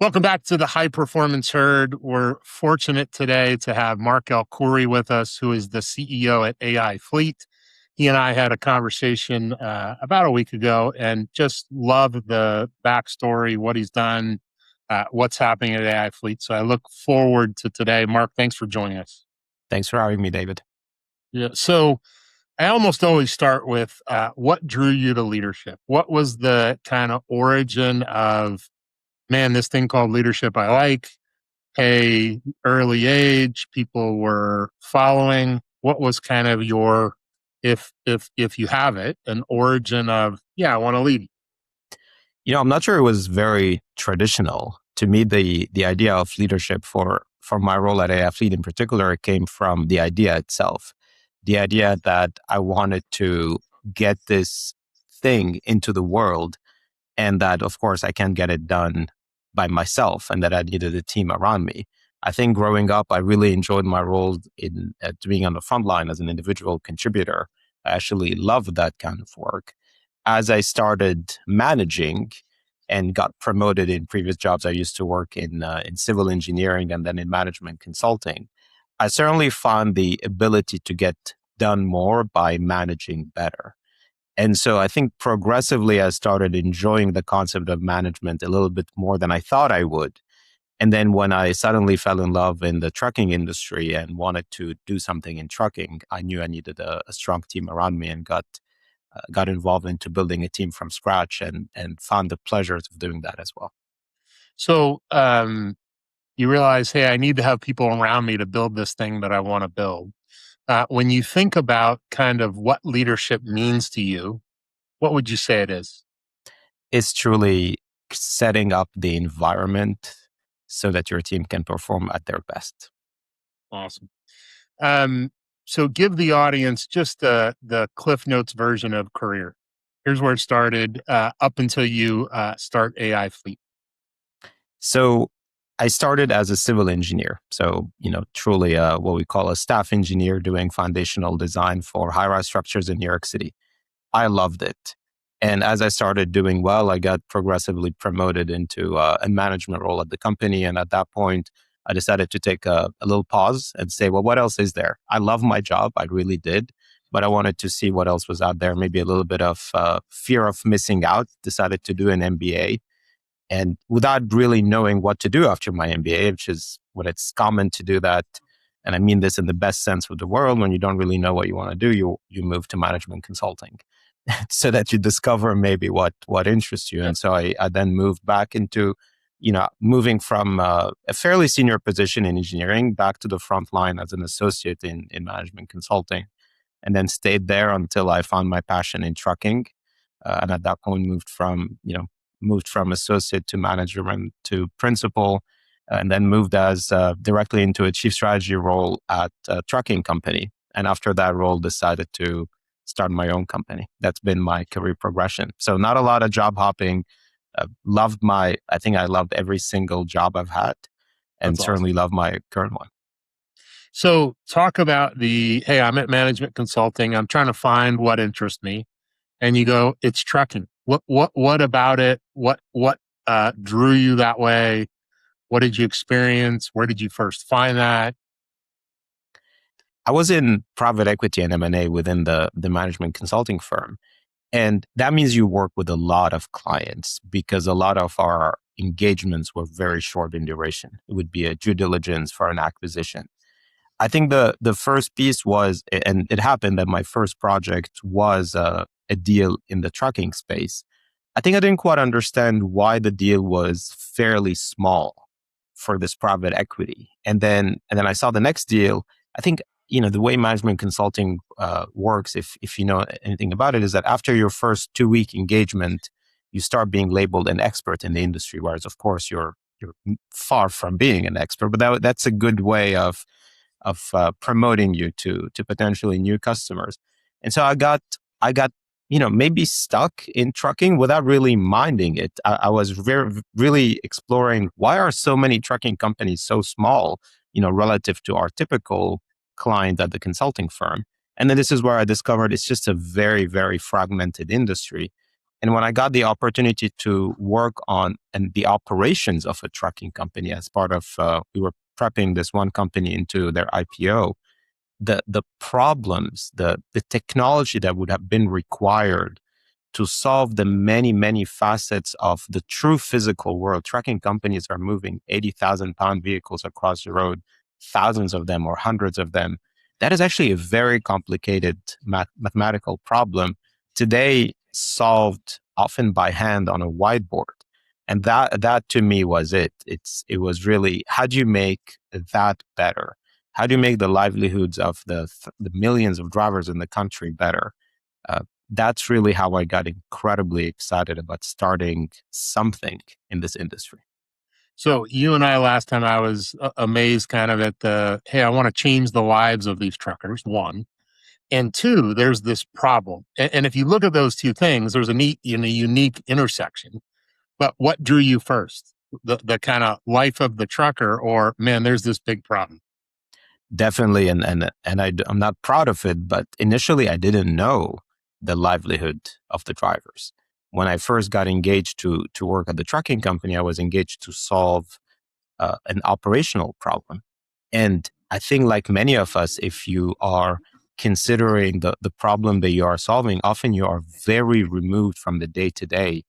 Welcome back to the High Performance Herd. We're fortunate today to have Marc El Khoury with us, who is the CEO at aifleet. He and I had a conversation about a week ago and just love the backstory, what he's done, what's happening at aifleet. So I look forward to today. Marc, thanks for joining us. Thanks for having me, David. Yeah. So I almost always start with what drew you to leadership? What was the kind of origin of, man, this thing called leadership I like? A early age, people were following. What was kind of your, if you have it, an origin of, yeah, I want to lead? I'm not sure it was very traditional. To me, the idea of leadership for my role at aifleet in particular came from the idea itself. The idea that I wanted to get this thing into the world, and that, of course, I can't get it done by myself, and that I needed a team around me. I think growing up, I really enjoyed my role in being on the front line as an individual contributor. I actually loved that kind of work. As I started managing and got promoted in previous jobs, I used to work in civil engineering and then in management consulting. I certainly found the ability to get done more by managing better. And so I think progressively I started enjoying the concept of management a little bit more than I thought I would. And then when I suddenly fell in love in the trucking industry and wanted to do something in trucking, I knew I needed a strong team around me, and got involved into building a team from scratch, and found the pleasures of doing that as well. So you realize, hey, I need to have people around me to build this thing that I want to build. When you think about kind of what leadership means to you, what would you say it is? It's truly setting up the environment so that your team can perform at their best. Awesome. So give the audience just the Cliff Notes version of career. Here's where it started up until you start aifleet. So I started as a civil engineer. So, truly what we call a staff engineer doing foundational design for high-rise structures in New York City. I loved it. And as I started doing well, I got progressively promoted into a management role at the company. And at that point, I decided to take a little pause and say, well, what else is there? I love my job. I really did. But I wanted to see what else was out there. Maybe a little bit of fear of missing out. Decided to do an MBA. And without really knowing what to do after my MBA, which is what it's common to do that. And I mean this in the best sense of the world. When you don't really know what you want to do, you move to management consulting so that you discover maybe what interests you. And so I then moved back into, moving from a fairly senior position in engineering back to the front line as an associate in management consulting, and then stayed there until I found my passion in trucking. And at that point moved from associate to management to principal, and then moved as directly into a chief strategy role at a trucking company. And after that role, decided to start my own company. That's been my career progression. So not a lot of job hopping. I think I loved every single job I've had, and That's certainly awesome. love my current one. So talk about hey, I'm at management consulting. I'm trying to find what interests me. And you go, it's trucking. What about it? What drew you that way? What did you experience? Where did you first find that? I was in private equity and M&A within the management consulting firm. And that means you work with a lot of clients, because a lot of our engagements were very short in duration. It would be a due diligence for an acquisition. I think the first piece was, and it happened that my first project was a deal in the trucking space. I think I didn't quite understand why the deal was fairly small for this private equity. And then I saw the next deal. I think, the way management consulting works, if you know anything about it, is that after your first 2-week engagement, you start being labeled an expert in the industry, whereas of course you're far from being an expert. But that's a good way of promoting you to potentially new customers. And so I got maybe stuck in trucking without really minding it. I was really exploring, why are so many trucking companies so small, relative to our typical client at the consulting firm. And then this is where I discovered it's just a very, very fragmented industry. And when I got the opportunity to work on and the operations of a trucking company as part of, we were prepping this one company into their IPO, the problems, the technology that would have been required to solve the many, many facets of the true physical world. Trucking companies are moving 80,000-pound vehicles across the road, thousands of them or hundreds of them. That is actually a very complicated mathematical problem today solved often by hand on a whiteboard. And that to me was it. It was really, how do you make that better? How do you make the livelihoods of the millions of drivers in the country better? That's really how I got incredibly excited about starting something in this industry. So you and I, last time, I was amazed kind of at the, hey, I want to change the lives of these truckers, one. And two, there's this problem. And if you look at those two things, there's a unique intersection. But what drew you first? The kind of life of the trucker, or man, there's this big problem. Definitely, I'm not proud of it, but initially I didn't know the livelihood of the drivers. When I first got engaged to work at the trucking company, I was engaged to solve an operational problem. And I think, like many of us, if you are considering the problem that you are solving, often you are very removed from the day to day.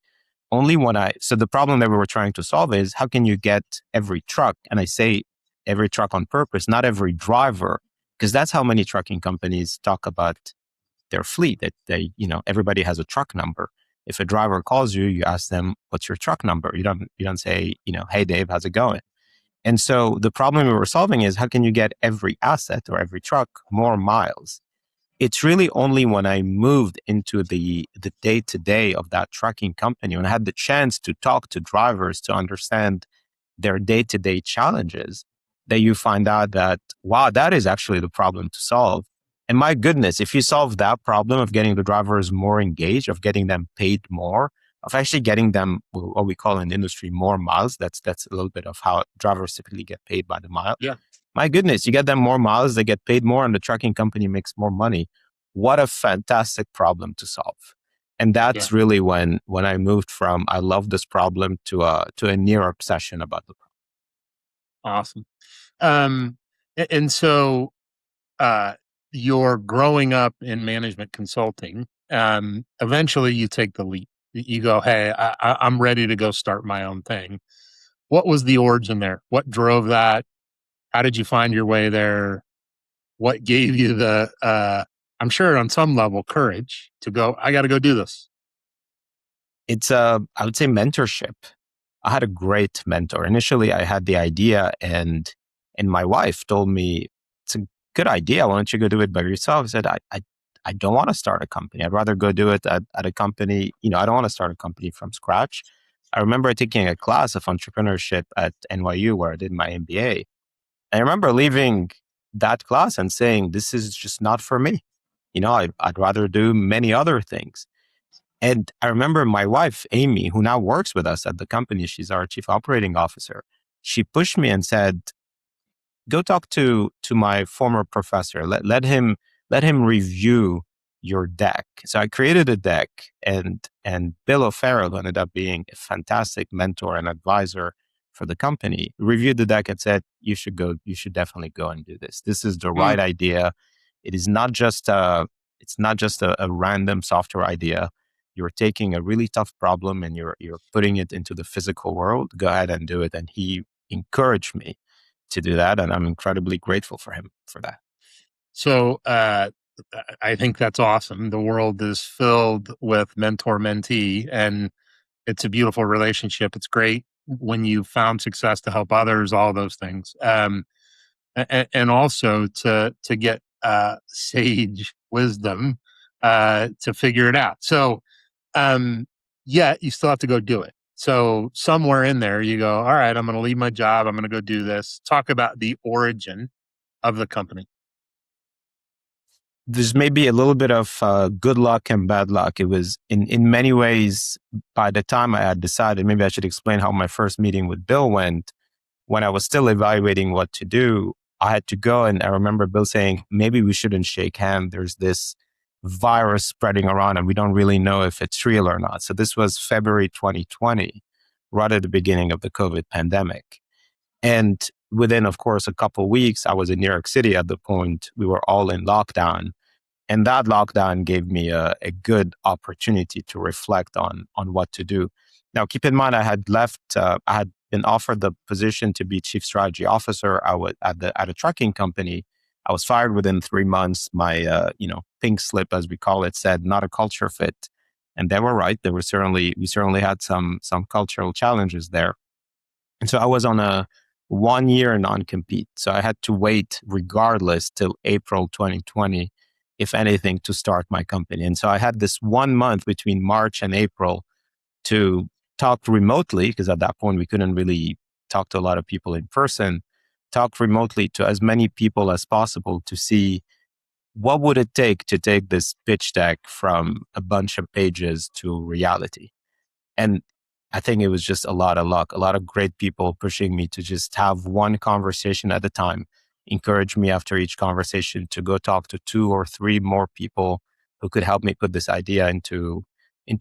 So the problem that we were trying to solve is, how can you get every truck, and I say every truck on purpose, not every driver, because that's how many trucking companies talk about their fleet, that everybody has a truck number. If a driver calls you, you ask them, what's your truck number? You don't say, hey Dave, how's it going? And so the problem we were solving is, how can you get every asset or every truck more miles? It's really only when I moved into the day-to-day of that trucking company, when I had the chance to talk to drivers to understand their day-to-day challenges, that you find out that, wow, that is actually the problem to solve. And my goodness, if you solve that problem of getting the drivers more engaged, of getting them paid more, of actually getting them what we call in the industry more miles, that's a little bit of how drivers typically get paid by the mile. Yeah. My goodness, you get them more miles, they get paid more, and the trucking company makes more money. What a fantastic problem to solve. And that's really when I moved from, I love this problem, to a near obsession about the problem. Awesome. And so you're growing up in management consulting. Eventually you take the leap. You go, hey, I'm ready to go start my own thing. What was the origin there? What drove that? How did you find your way there? What gave you the, I'm sure on some level, courage to go, I got to go do this? It's I would say mentorship. I had a great mentor. Initially, I had the idea, and my wife told me, it's a good idea. Why don't you go do it by yourself? I said, I don't want to start a company. I'd rather go do it at a company. I don't want to start a company from scratch. I remember taking a class of entrepreneurship at NYU where I did my MBA. I remember leaving that class and saying, this is just not for me. I'd rather do many other things. And I remember my wife, Amy, who now works with us at the company, she's our chief operating officer. She pushed me and said, go talk to my former professor. Let him review your deck. So I created a deck, and Bill O'Farrell, who ended up being a fantastic mentor and advisor for the company, reviewed the deck and said, you should definitely go and do this. This is the right idea. It is not just it's not just a random software idea. You're taking a really tough problem and you're putting it into the physical world. Go ahead and do it. And he encouraged me to do that, and I'm incredibly grateful for him for that. So I think that's awesome. The world is filled with mentor-mentee, and it's a beautiful relationship. It's great when you found success to help others, all those things. And also to get sage wisdom to figure it out. So yeah, you still have to go do it. So somewhere in there you go, all right, I'm going to leave my job. I'm going to go do this. Talk about the origin of the company. There's maybe a little bit of good luck and bad luck. It was in many ways, by the time I had decided, maybe I should explain how my first meeting with Bill went. When I was still evaluating what to do, I had to go, and I remember Bill saying, maybe we shouldn't shake hands. There's this virus spreading around and we don't really know if it's real or not. So this was February 2020, right at the beginning of the COVID pandemic. And within, of course, a couple of weeks, I was in New York City at the point we were all in lockdown. And that lockdown gave me a good opportunity to reflect on what to do. Now, keep in mind, I had left, I had been offered the position to be chief strategy officer. I was at a trucking company. I was fired within 3 months. My, pink slip, as we call it, said not a culture fit. And they were right. We certainly had some cultural challenges there. And so I was on a 1 year non-compete. So I had to wait regardless till April 2020, if anything, to start my company. And so I had this 1 month between March and April to talk remotely, because at that point we couldn't really talk to a lot of people in person, talk remotely to as many people as possible to see what would it take to take this pitch deck from a bunch of pages to reality. And I think it was just a lot of luck, a lot of great people pushing me to just have one conversation at a time, encourage me after each conversation to go talk to 2 or 3 more people who could help me put this idea into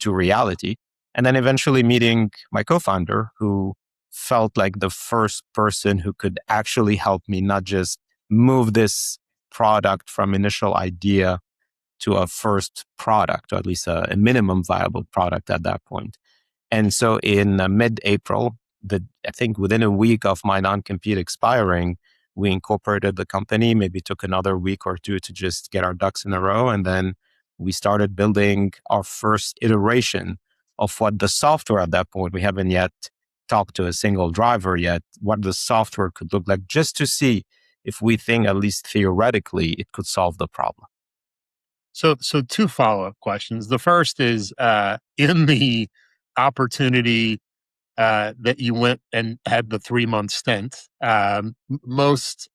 reality. And then eventually meeting my co-founder, who felt like the first person who could actually help me not just move this product from initial idea to a first product, or at least a minimum viable product at that point. And so in mid-April, I think within a week of my non-compete expiring, we incorporated the company, maybe took another week or two to just get our ducks in a row. And then we started building our first iteration of what the software at that point, we haven't yet talked to a single driver yet, what the software could look like, just to see if we think, at least theoretically, it could solve the problem. So 2 follow-up questions. The first is in the opportunity that you went and had the 3-month stint, most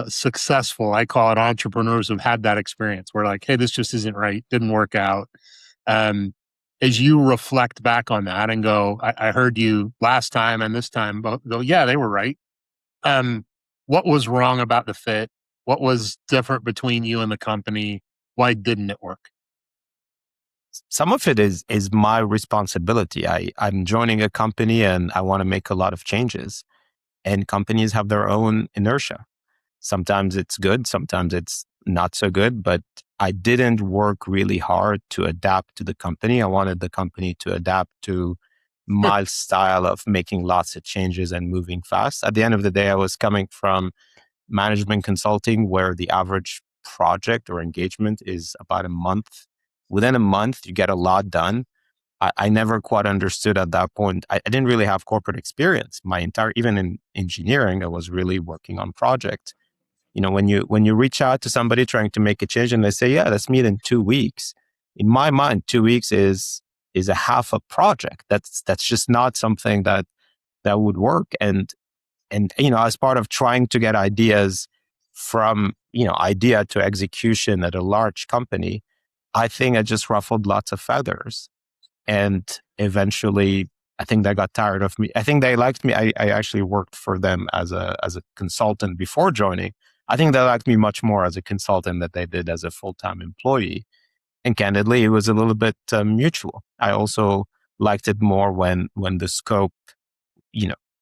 successful, I call it, entrepreneurs have had that experience where like, hey, this just isn't right, didn't work out. As you reflect back on that and go, I heard you last time and this time, but go, yeah, they were right. What was wrong about the fit? What was different between you and the company? Why didn't it work? Some of it is my responsibility. I'm joining a company and I want to make a lot of changes. And companies have their own inertia. Sometimes it's good, sometimes it's not so good, but I didn't work really hard to adapt to the company. I wanted the company to adapt to my style of making lots of changes and moving fast. At the end of the day, I was coming from management consulting, where the average project or engagement is about a month. Within a month, you get a lot done. I never quite understood at that point. I didn't really have corporate experience. Even in engineering, I was really working on projects. When you reach out to somebody trying to make a change and they say, yeah, let's meet in 2 weeks. In my mind, 2 weeks is a half a project. That's just not something that would work. And as part of trying to get ideas from, idea to execution at a large company, I think I just ruffled lots of feathers. And eventually, I think they got tired of me. I think they liked me. I actually worked for them as a consultant before joining. I think they liked me much more as a consultant than they did as a full-time employee. And candidly, it was a little bit mutual. I also liked it more when the scope,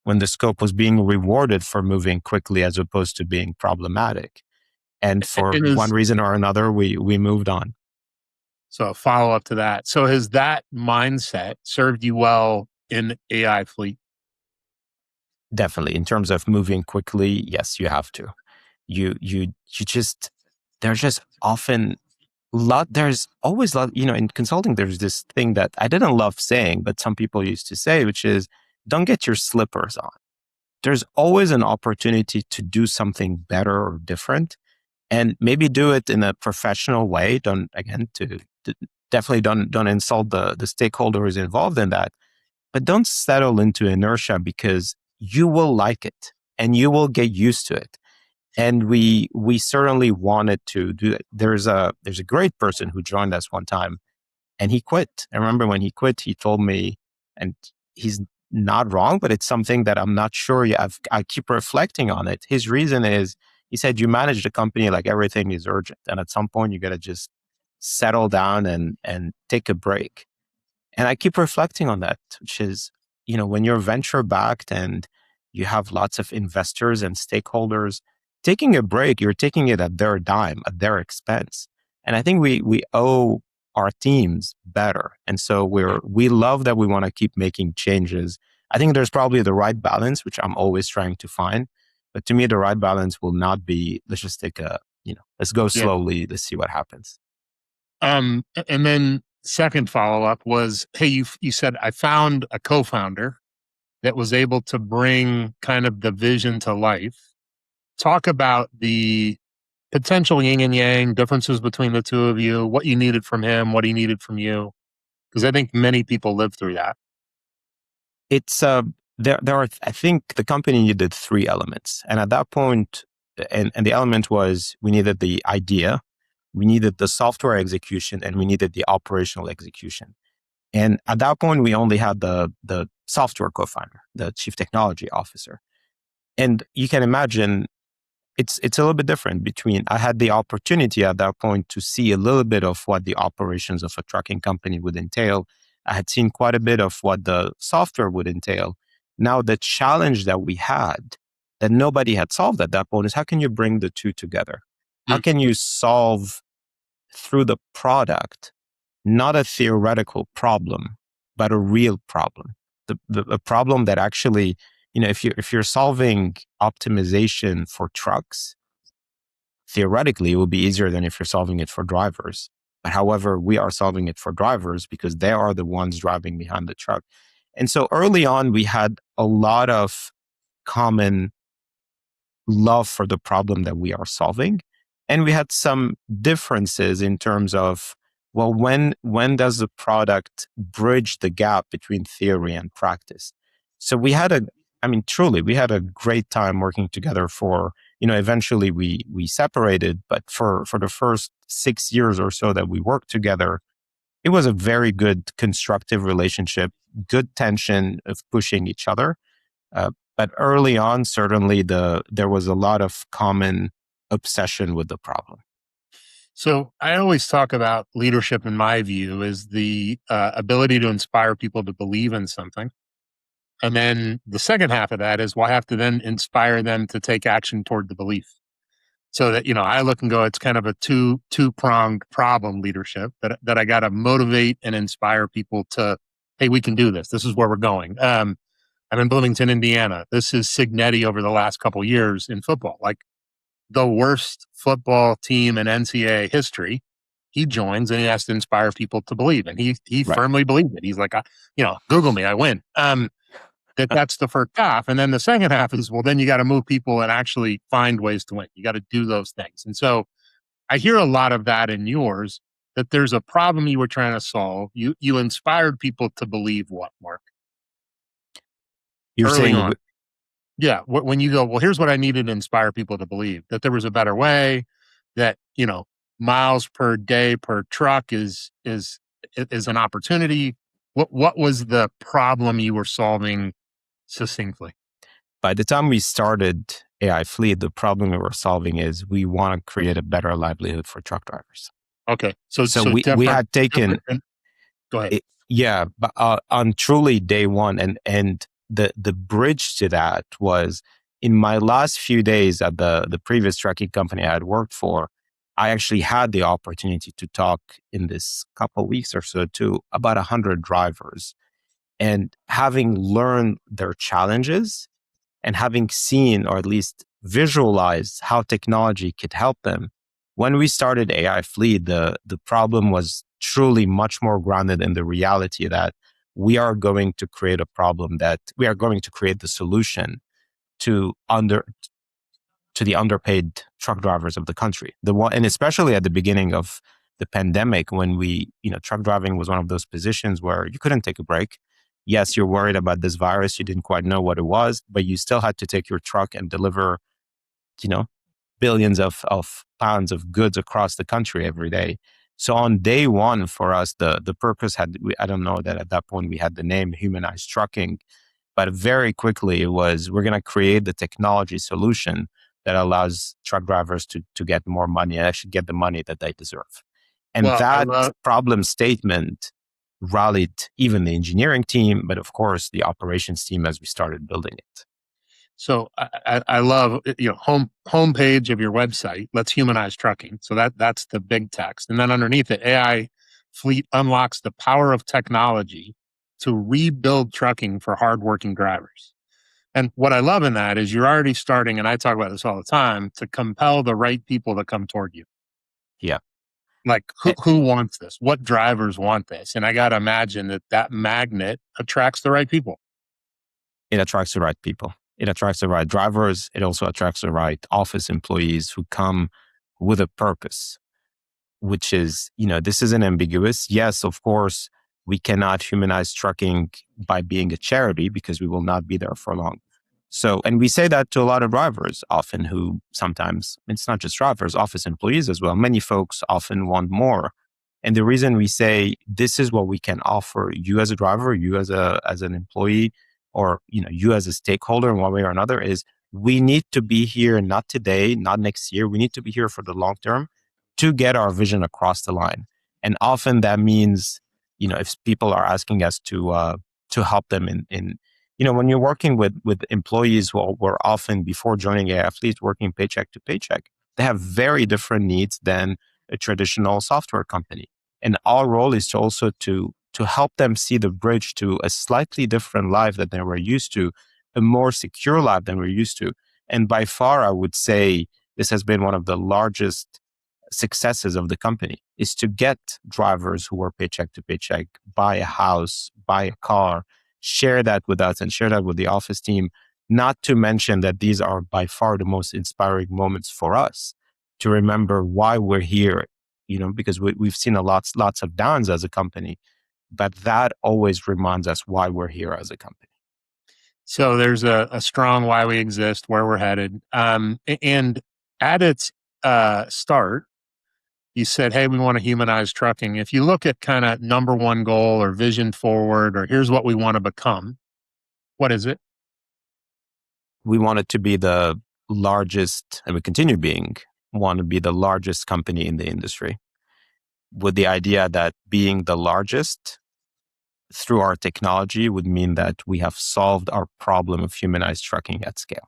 when the scope was being rewarded for moving quickly as opposed to being problematic. And for It is one reason or another, we moved on. so a follow up to that. So has that mindset served you well in AI fleet? Definitely. In terms of moving quickly, yes, you have to. You just, there's just often there's always in consulting, there's this thing that I didn't love saying, but some people used to say, which is, don't get your slippers on. There's always an opportunity to do something better or different, and maybe do it in a professional way. Definitely don't insult the stakeholders involved in that, but don't settle into inertia, because you will like it and you will get used to it. And we certainly wanted to do it. There's a great person who joined us one time, and he quit. I remember when he quit, he told me, and he's not wrong, but it's something that I'm not sure. I keep reflecting on it. His reason is, he said, you manage the company like everything is urgent, and at some point you got to just settle down and take a break. And I keep reflecting on that, which is, when you're venture backed and you have lots of investors and stakeholders, taking a break, you're taking it at their dime, at their expense. And I think we owe our teams better. And so we love that we want to keep making changes. I think there's probably the right balance, which I'm always trying to find. But to me, the right balance will not be, let's just take let's go Yeah. slowly. Let's see what happens. And then second follow up was, hey, you said I found a co-founder that was able to bring kind of the vision to life. Talk about the potential yin and yang differences between the two of you, what you needed from him, what he needed from you, because I think many people live through that. It's there are, I think the company needed three elements, and at that point, and the element was, we needed the idea, we needed the software execution, and we needed the operational execution. And at that point, we only had the software co-founder, the chief technology officer. And you can imagine it's a little bit different between, I had the opportunity at that point to see a little bit of what the operations of a trucking company would entail. I had seen quite a bit of what the software would entail. Now, the challenge that we had that nobody had solved at that point is, how can you bring the two together? How Mm. can you solve through the product, not a theoretical problem, but a real problem? A problem that actually, if you're solving optimization for trucks, theoretically, it would be easier than if you're solving it for drivers. But however, we are solving it for drivers because they are the ones driving behind the truck. And so early on, we had a lot of common love for the problem that we are solving. And we had some differences in terms of, well, when does the product bridge the gap between theory and practice? So truly, we had a great time working together for, eventually we separated, but for the first 6 years or so that we worked together, it was a very good, constructive relationship, good tension of pushing each other. But early on, certainly there was a lot of common obsession with the problem. So I always talk about leadership, in my view, is the ability to inspire people to believe in something. And then the second half of that is, well, I have to then inspire them to take action toward the belief. So that, I look and go, it's kind of a two-pronged problem, leadership, that I got to motivate and inspire people to, hey, we can do this. This is where we're going. I'm in Bloomington, Indiana. This is Signetti over the last couple years in football, like the worst football team in NCAA history. He joins and he has to inspire people to believe, and he Right. firmly believed it. He's like, Google me, I win. That's the first half. And then the second half is, well, then you got to move people and actually find ways to win. You got to do those things. And so I hear a lot of that in yours, that there's a problem you were trying to solve. You inspired people to believe what, Mark? You're Early saying, on. Yeah. When you go, well, here's what I needed to inspire people to believe, that there was a better way, that, miles per day per truck is an opportunity. What was the problem you were solving succinctly? by the time we started aifleet, the problem we were solving is, we want to create a better livelihood for truck drivers. Okay. So We different, had taken, go ahead. but on truly day one, and the bridge to that was, in my last few days at the previous trucking company I had worked for, I actually had the opportunity to talk in this couple of weeks or so to about 100 drivers. And having learned their challenges and having seen, or at least visualized, how technology could help them, when we started aifleet, the problem was truly much more grounded in the reality that we are going to create a problem, that we are going to create the solution to the underpaid truck drivers of the country. And especially at the beginning of the pandemic, when truck driving was one of those positions where you couldn't take a break. Yes, you're worried about this virus. You didn't quite know what it was, but you still had to take your truck and deliver, billions of pounds of goods across the country every day. So on day one for us, the purpose I don't know that at that point we had the name humanized trucking, but very quickly it was, we're going to create the technology solution that allows truck drivers to get more money and actually get the money that they deserve. And Well, I that love problem statement rallied even the engineering team, but of course the operations team as we started building it. so I love homepage of your website. Let's humanize trucking. So that's the big text, and then underneath it, AI fleet unlocks the power of technology to rebuild trucking for hardworking drivers. And what I love in that is you're already starting, and I talk about this all the time, to compel the right people to come toward you. Yeah. Like Eh, who wants this? What drivers want this? And I got to imagine that magnet attracts the right people. It attracts the right people. It attracts the right drivers. It also attracts the right office employees who come with a purpose, which is, this isn't ambiguous. Yes, of course, we cannot humanize trucking by being a charity because we will not be there for long. So, and we say that to a lot of drivers often who sometimes, it's not just drivers, office employees as well. Many folks often want more. And the reason we say this is what we can offer you as a driver, you as an employee, or you as a stakeholder in one way or another is we need to be here not today, not next year. We need to be here for the long term to get our vision across the line. And often that means, if people are asking us to help them in when you're working with employees who were often before joining aifleet working paycheck to paycheck, they have very different needs than a traditional software company. And our role is to also to help them see the bridge to a slightly different life that they were used to, a more secure life than we're used to. And by far, I would say this has been one of the largest successes of the company is to get drivers who are paycheck to paycheck, buy a house, buy a car, share that with us and share that with the office team. Not to mention that these are by far the most inspiring moments for us to remember why we're here, because we've seen lots of downs as a company, but that always reminds us why we're here as a company. So there's a strong why we exist, where we're headed. And at its start, you said, hey, we want to humanize trucking. If you look at kind of number one goal or vision forward, or here's what we want to become, what is it? We wanted to be the largest, and we continue want to be the largest company in the industry, with the idea that being the largest through our technology would mean that we have solved our problem of humanized trucking at scale.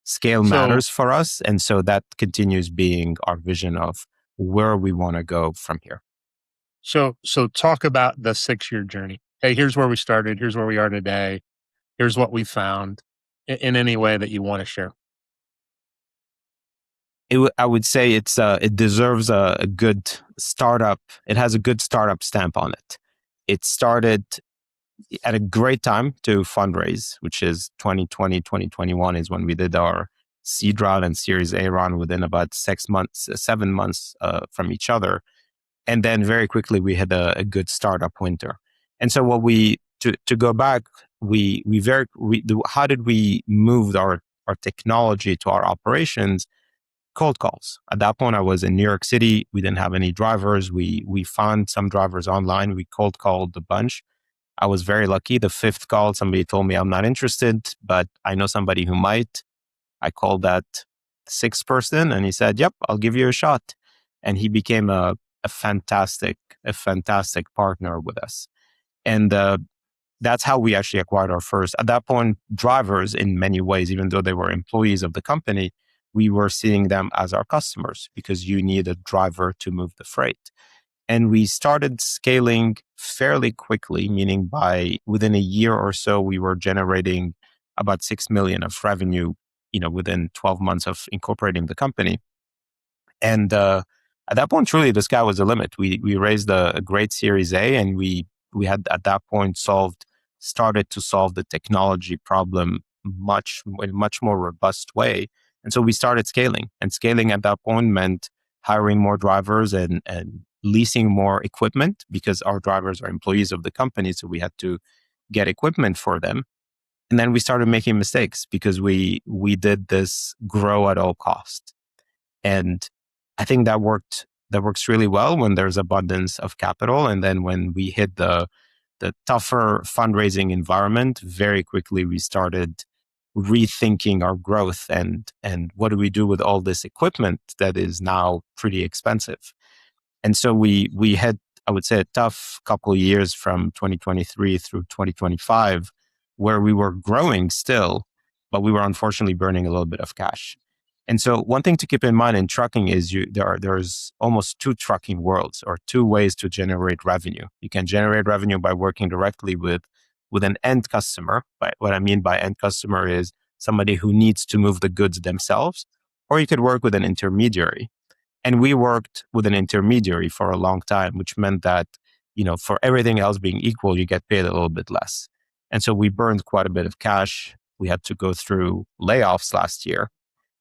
Scale So, matters for us. And so that continues being our vision of where we want to go from here. so talk about the 6-year journey. Hey, here's where we started. Here's where we are today. Here's what we found in any way that you want to share. I would say it deserves a good startup. It has a good startup stamp on it. It started at a great time to fundraise, which is 2020, 2021 is when we did our seed round and Series A round within about 7 months from each other. And then very quickly we had a good startup winter. And so to go back, how did we move our technology to our operations? Cold calls. At that point, I was in New York City. We didn't have any drivers. We found some drivers online. We cold called a bunch. I was very lucky. The fifth call, somebody told me I'm not interested, but I know somebody who might. I called that sixth person and he said, yep, I'll give you a shot. And he became a fantastic partner with us. And that's how we actually acquired our first, at that point, drivers in many ways, even though they were employees of the company, we were seeing them as our customers because you need a driver to move the freight. And we started scaling fairly quickly, meaning by within a year or so, we were generating about 6 million of revenue, within 12 months of incorporating the company. And at that point, truly, the sky was the limit. We raised a great Series A, and we had at that point started to solve the technology problem in a much more robust way. And so we started scaling. And scaling at that point meant hiring more drivers and leasing more equipment because our drivers are employees of the company. So we had to get equipment for them. And then we started making mistakes because we did this grow at all cost. And I think that works really well when there's abundance of capital. And then when we hit the tougher fundraising environment, very quickly we started rethinking our growth and what do we do with all this equipment that is now pretty expensive. And so we had, I would say, a tough couple of years from 2023 through 2025, where we were growing still, but we were unfortunately burning a little bit of cash. And so one thing to keep in mind in trucking is there's almost two trucking worlds, or two ways to generate revenue. You can generate revenue by working directly with an end customer. But what I mean by end customer is somebody who needs to move the goods themselves, or you could work with an intermediary. And we worked with an intermediary for a long time, which meant that, for everything else being equal, you get paid a little bit less. And so we burned quite a bit of cash. We had to go through layoffs last year.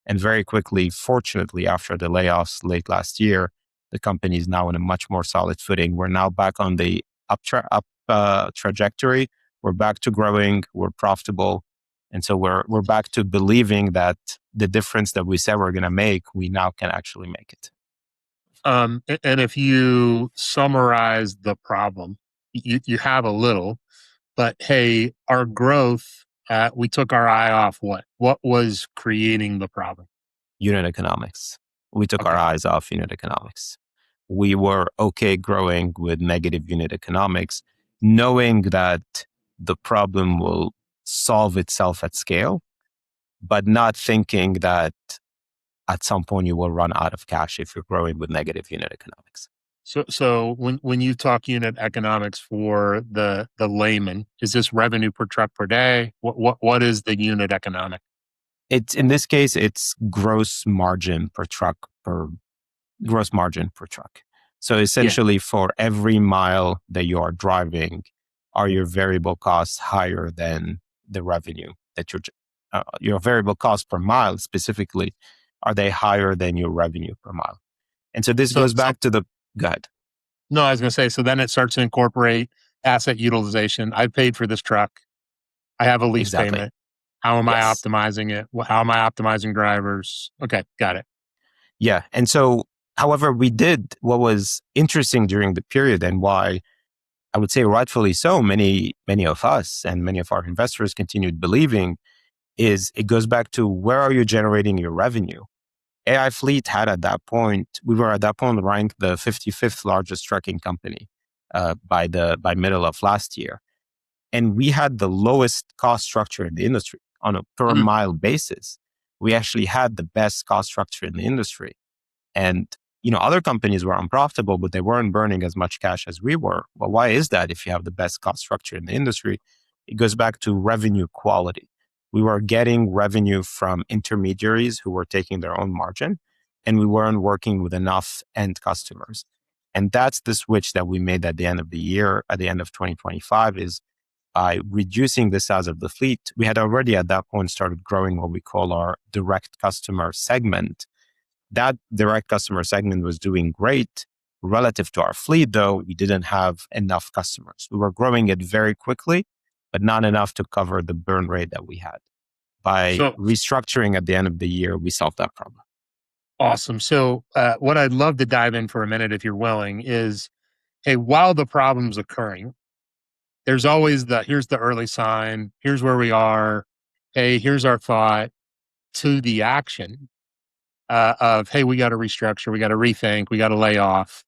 And very quickly, fortunately, after the layoffs late last year, the company is now in a much more solid footing. We're now back on the trajectory. We're back to growing. We're profitable. And so we're back to believing that the difference that we said we're going to make, we now can actually make it. And if you summarize the problem, you have a little, but hey, our growth, we took our eye off what? What was creating the problem? Unit economics. We took our eyes off unit economics. We were okay growing with negative unit economics, knowing that the problem will solve itself at scale, but not thinking that at some point you will run out of cash if you're growing with negative unit economics. So when you talk unit economics for the layman, is this revenue per truck per day? What is the unit economic? It's, in this case, it's gross margin per truck. So essentially, for every mile that you are driving, are your variable costs higher than the revenue that your variable costs per mile specifically, are they higher than your revenue per mile? And so this goes back to the, go ahead. No, I was going to say, so then it starts to incorporate asset utilization. I paid for this truck. I have a lease payment. How am I optimizing it? How am I optimizing drivers? Okay, got it. Yeah. And so, however, we did what was interesting during the period, and why I would say rightfully so, many of us and many of our investors continued believing, is it goes back to where are you generating your revenue? aifleet we were at that point ranked the 55th largest trucking company by middle of last year. And we had the lowest cost structure in the industry on a per mile basis. We actually had the best cost structure in the industry. And, other companies were unprofitable, but they weren't burning as much cash as we were. Well, why is that if you have the best cost structure in the industry? It goes back to revenue quality. We were getting revenue from intermediaries who were taking their own margin, and we weren't working with enough end customers. And that's the switch that we made at the end of the year, at the end of 2025, is by reducing the size of the fleet. We had already at that point started growing what we call our direct customer segment. That direct customer segment was doing great. Relative to our fleet, though, we didn't have enough customers. We were growing it very quickly, but not enough to cover the burn rate that we had. By restructuring at the end of the year, we solved that problem. Awesome. So what I'd love to dive in for a minute, if you're willing, is, hey, while the problem's occurring, there's always here's the early sign, here's where we are, hey, here's our thought, to the action of, hey, we got to restructure, we got to rethink, we got to lay off.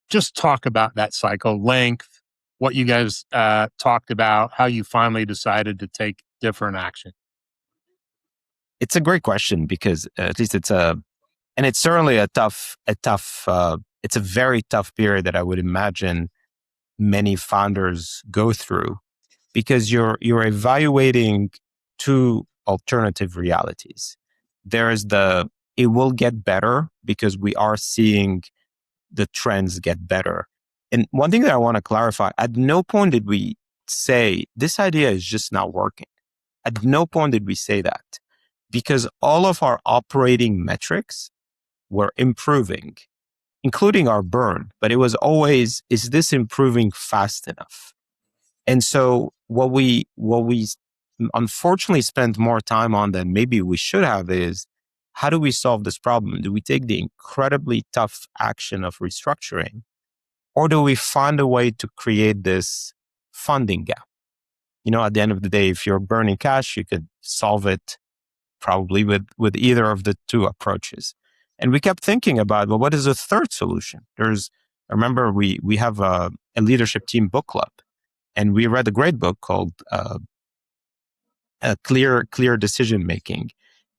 Just talk about that cycle length, what you guys talked about, how you finally decided to take different action. It's a great question, because at least it's certainly it's a very tough period that I would imagine many founders go through, because you're evaluating two alternative realities. There is it will get better because we are seeing the trends get better. And one thing that I want to clarify, at no point did we say this idea is just not working. At no point did we say that, because all of our operating metrics were improving, including our burn. But it was always, is this improving fast enough? And so what we unfortunately spent more time on than maybe we should have is, how do we solve this problem? Do we take the incredibly tough action of restructuring, or do we find a way to create this funding gap? At the end of the day, if you're burning cash, you could solve it probably with either of the two approaches. And we kept thinking about, well, what is a third solution? I remember we have a leadership team book club, and we read a great book called Clear Decision Making.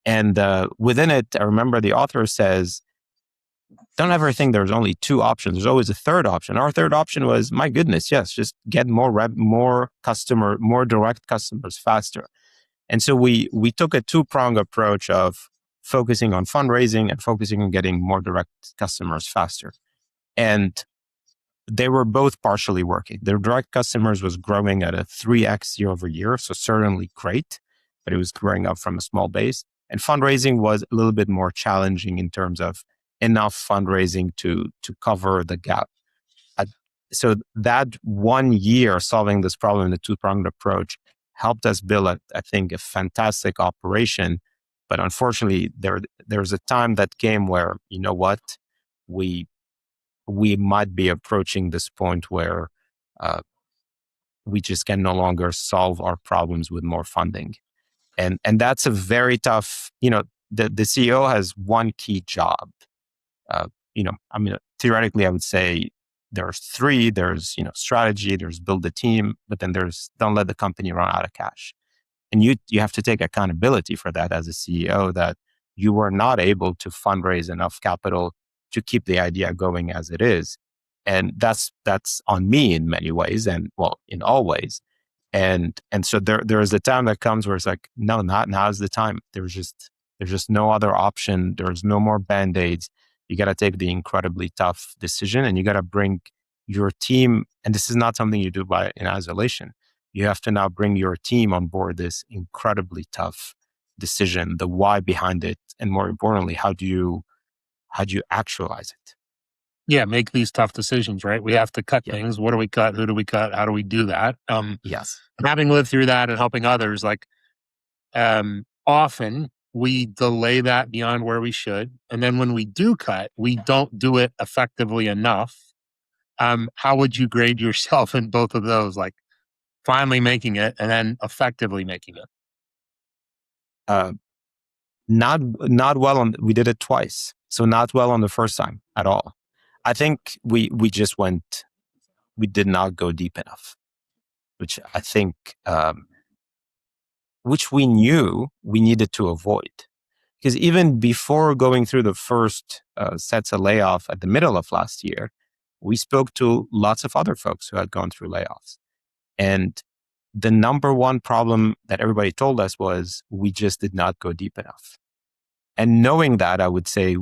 And within it, I remember the author says, don't ever think there's only two options. There's always a third option. Our third option was, my goodness, yes, just get more direct customers faster. And so we took a two-pronged approach of focusing on fundraising and focusing on getting more direct customers faster. And they were both partially working. Their direct customers was growing at a 3x year over year. So certainly great, but it was growing up from a small base. And fundraising was a little bit more challenging in terms of enough fundraising to cover the gap. So that 1 year solving this problem in the two-pronged approach helped us build, I think, a fantastic operation. But unfortunately, there's a time that came where, you know what, we might be approaching this point where we just can no longer solve our problems with more funding. And that's a very tough, the CEO has one key job. Theoretically, I would say there's three. There's, strategy, there's build the team, but then there's don't let the company run out of cash. And you have to take accountability for that as a CEO, that you were not able to fundraise enough capital to keep the idea going as it is. And that's on me in many ways, and well, in all ways. And so there is a time that comes where it's like, no, not now is the time. There's just no other option. There's no more band-aids. You got to take the incredibly tough decision, and you got to bring your team. And this is not something you do in isolation. You have to now bring your team on board this incredibly tough decision, the why behind it, and more importantly, how do you actualize it? Yeah, make these tough decisions, right? We have to cut things. What do we cut? Who do we cut? How do we do that? Yes. Having lived through that and helping others, often we delay that beyond where we should. And then when we do cut, we don't do it effectively enough. How would you grade yourself in both of those? Like finally making it and then effectively making it? Not well we did it twice. So not well on the first time at all. I think we did not go deep enough, which I think, which we knew we needed to avoid. Because even before going through the first sets of layoff at the middle of last year, we spoke to lots of other folks who had gone through layoffs. And the number one problem that everybody told us was we just did not go deep enough. And knowing that, I would say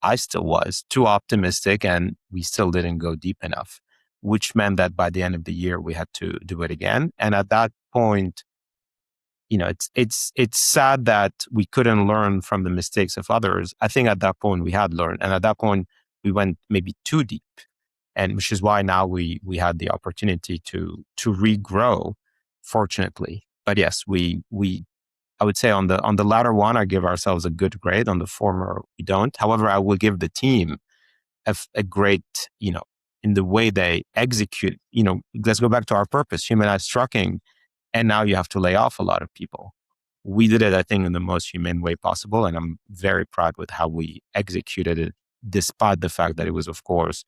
I still was too optimistic, and we still didn't go deep enough, which meant that by the end of the year, we had to do it again. And at that point, it's sad that we couldn't learn from the mistakes of others. I think at that point we had learned, and at that point we went maybe too deep, and which is why now we had the opportunity to regrow, fortunately. But yes, I would say on the latter one, I give ourselves a good grade. On the former, we don't. However, I will give the team a great, in the way they execute. Let's go back to our purpose, humanized trucking, and now you have to lay off a lot of people. We did it, I think, in the most humane way possible, and I'm very proud with how we executed it, despite the fact that it was, of course,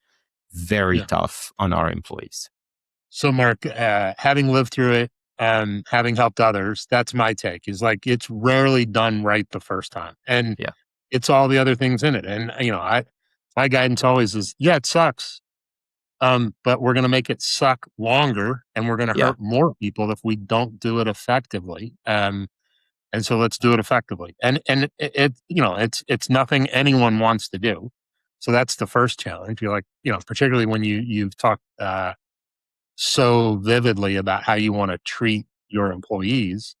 very tough on our employees. So, Marc, having lived through it, having helped others, that's my take, is like, it's rarely done right the first time. And it's all the other things in it. And, my guidance always is, it sucks. But we're going to make it suck longer, and we're going to hurt more people if we don't do it effectively. And so let's do it effectively. And it's nothing anyone wants to do. So that's the first challenge. You're like, particularly when you've talked, so vividly about how you want to treat your employees.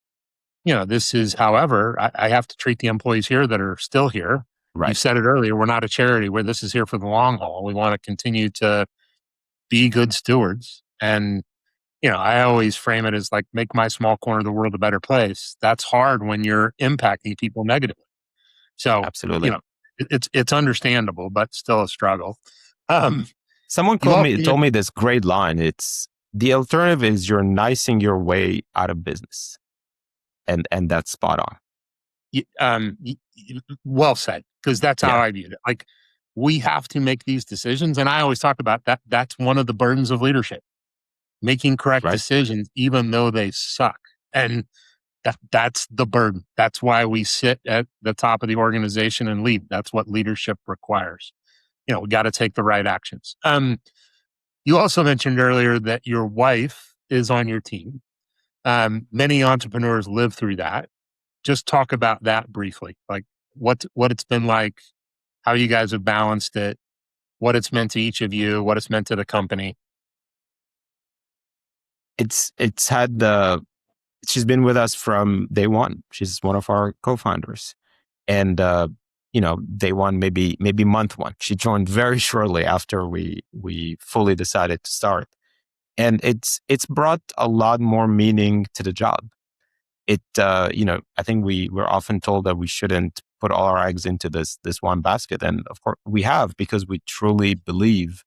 This is, however, I have to treat the employees here that are still here. Right. You said it earlier, we're not a charity where this is here for the long haul. We want to continue to be good stewards. And, I always frame it as like, make my small corner of the world a better place. That's hard when you're impacting people negatively. So, absolutely, it's understandable, but still a struggle. Someone told me this great line. It's, the alternative is you're nicing your way out of business. And that's spot on. Well said. because that's how Yeah. I viewed it. Like, we have to make these decisions. And I always talk about that. That's one of the burdens of leadership, making correct Right. decisions, even though they suck. And that's the burden. That's why we sit at the top of the organization and lead. That's what leadership requires. We got to take the right actions. You also mentioned earlier that your wife is on your team. Many entrepreneurs live through that. Just talk about that briefly, like what it's been like, how you guys have balanced it, what it's meant to each of you, what it's meant to the company. It's had the She's been with us from day one. She's one of our co-founders. And day one, maybe month one. She joined very shortly after we fully decided to start. And it's brought a lot more meaning to the job. I think we're often told that we shouldn't put all our eggs into this one basket. And of course we have, because we truly believe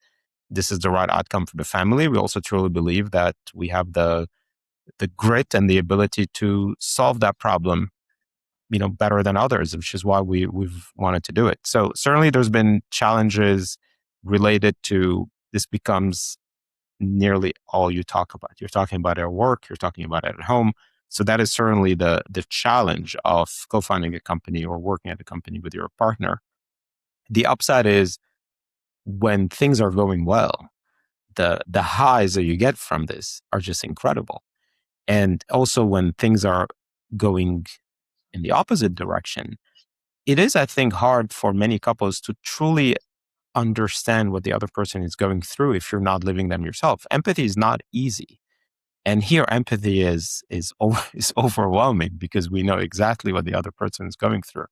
this is the right outcome for the family. We also truly believe that we have the grit and the ability to solve that problem, better than others, which is why we've wanted to do it. So certainly there's been challenges related to this. Becomes nearly all you talk about. You're talking about it at work, you're talking about it at home. So that is certainly the challenge of co-founding a company or working at a company with your partner. The upside is when things are going well, the highs that you get from this are just incredible. And also when things are going in the opposite direction, it is, I think, hard for many couples to truly understand what the other person is going through if you're not living them yourself. Empathy is not easy. And here empathy is overwhelming because we know exactly what the other person is going through.